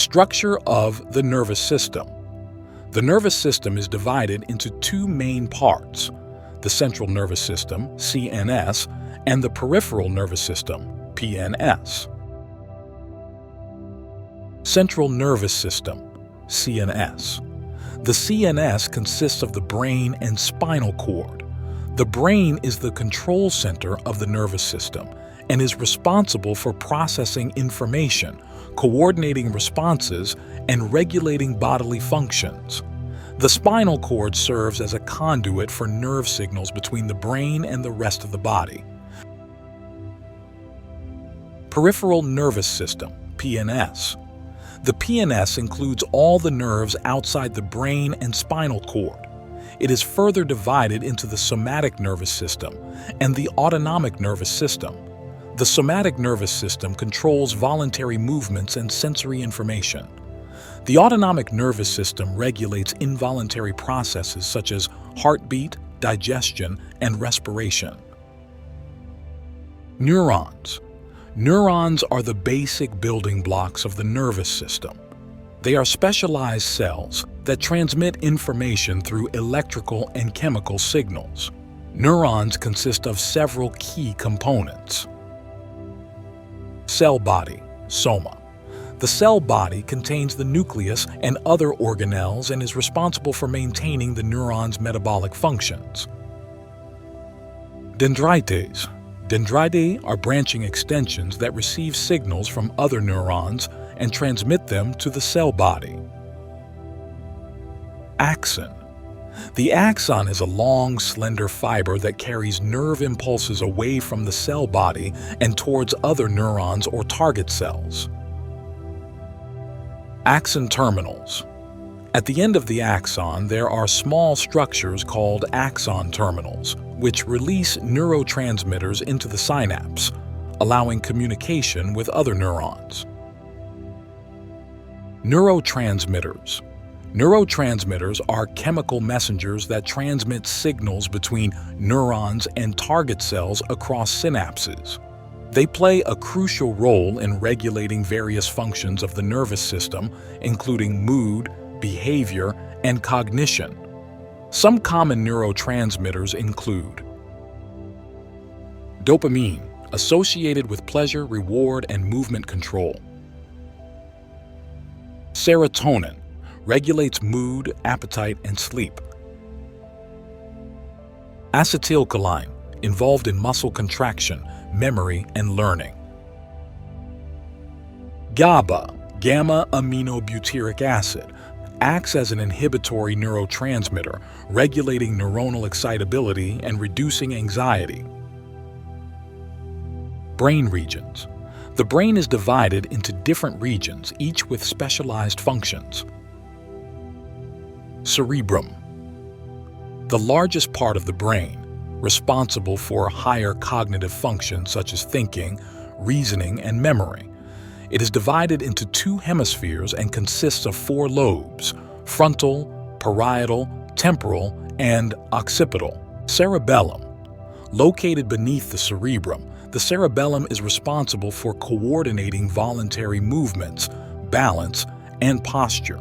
Structure of the nervous system. The nervous system is divided into two main parts: the central nervous system, CNS, and the peripheral nervous system, PNS. Central nervous system, CNS. The CNS consists of the brain and spinal cord. The brain is the control center of the nervous system and is responsible for processing information, coordinating responses, and regulating bodily functions. The spinal cord serves as a conduit for nerve signals between the brain and the rest of the body. Peripheral nervous system, PNS. The PNS includes all the nerves outside the brain and spinal cord. It is further divided into the somatic nervous system and the autonomic nervous system. The somatic nervous system controls voluntary movements and sensory information. The autonomic nervous system regulates involuntary processes such as heartbeat, digestion, and respiration. Neurons. Neurons are the basic building blocks of the nervous system. They are specialized cells that transmit information through electrical and chemical signals. Neurons consist of several key components. Cell body, soma. The cell body contains the nucleus and other organelles and is responsible for maintaining the neuron's metabolic functions. Dendrites. Dendrites are branching extensions that receive signals from other neurons and transmit them to the cell body. Axon. The axon is a long, slender fiber that carries nerve impulses away from the cell body and towards other neurons or target cells. Axon terminals. At the end of the axon, there are small structures called axon terminals, which release neurotransmitters into the synapse, allowing communication with other neurons. Neurotransmitters. Neurotransmitters are chemical messengers that transmit signals between neurons and target cells across synapses. They play a crucial role in regulating various functions of the nervous system, including mood, behavior, and cognition. Some common neurotransmitters include dopamine, associated with pleasure, reward, and movement control. Serotonin, regulates mood, appetite, and sleep. Acetylcholine, involved in muscle contraction, memory, and learning. GABA, gamma-aminobutyric acid, acts as an inhibitory neurotransmitter, regulating neuronal excitability and reducing anxiety. Brain regions. The brain is divided into different regions, each with specialized functions. Cerebrum. The largest part of the brain, responsible for higher cognitive functions such as thinking, reasoning, and memory. It is divided into two hemispheres and consists of 4 lobes: frontal, parietal, temporal, and occipital. Cerebellum. Located beneath the cerebrum, the cerebellum is responsible for coordinating voluntary movements, balance, and posture.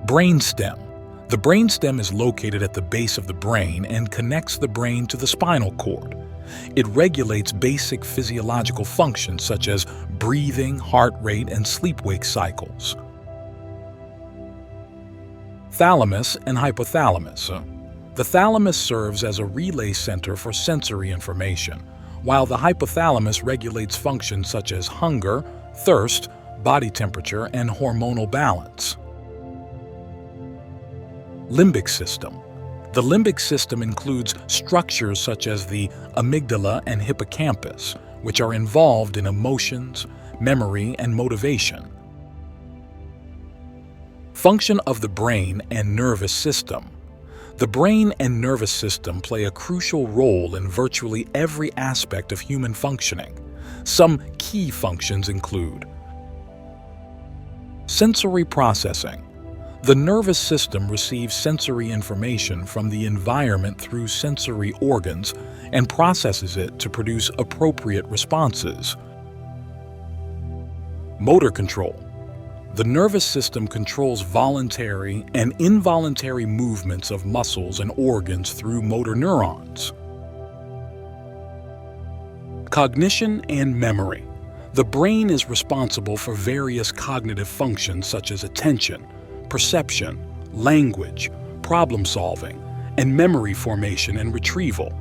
Brainstem. The brainstem is located at the base of the brain and connects the brain to the spinal cord. It regulates basic physiological functions such as breathing, heart rate, and sleep-wake cycles. Thalamus and hypothalamus. The thalamus serves as a relay center for sensory information, while the hypothalamus regulates functions such as hunger, thirst, body temperature, and hormonal balance. Limbic system. The limbic system includes structures such as the amygdala and hippocampus, which are involved in emotions, memory, and motivation. Function of the brain and nervous system. The brain and nervous system play a crucial role in virtually every aspect of human functioning. Some key functions include sensory processing. The nervous system receives sensory information from the environment through sensory organs and processes it to produce appropriate responses. Motor control. The nervous system controls voluntary and involuntary movements of muscles and organs through motor neurons. Cognition and memory. The brain is responsible for various cognitive functions such as attention, perception, language, problem solving, and memory formation and retrieval.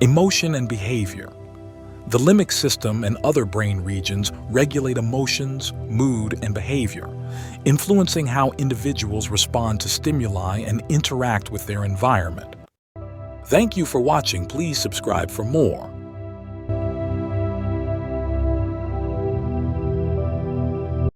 Emotion and behavior. The limbic system and other brain regions regulate emotions, mood, and behavior, influencing how individuals respond to stimuli and interact with their environment. Thank you for watching. Please subscribe for more.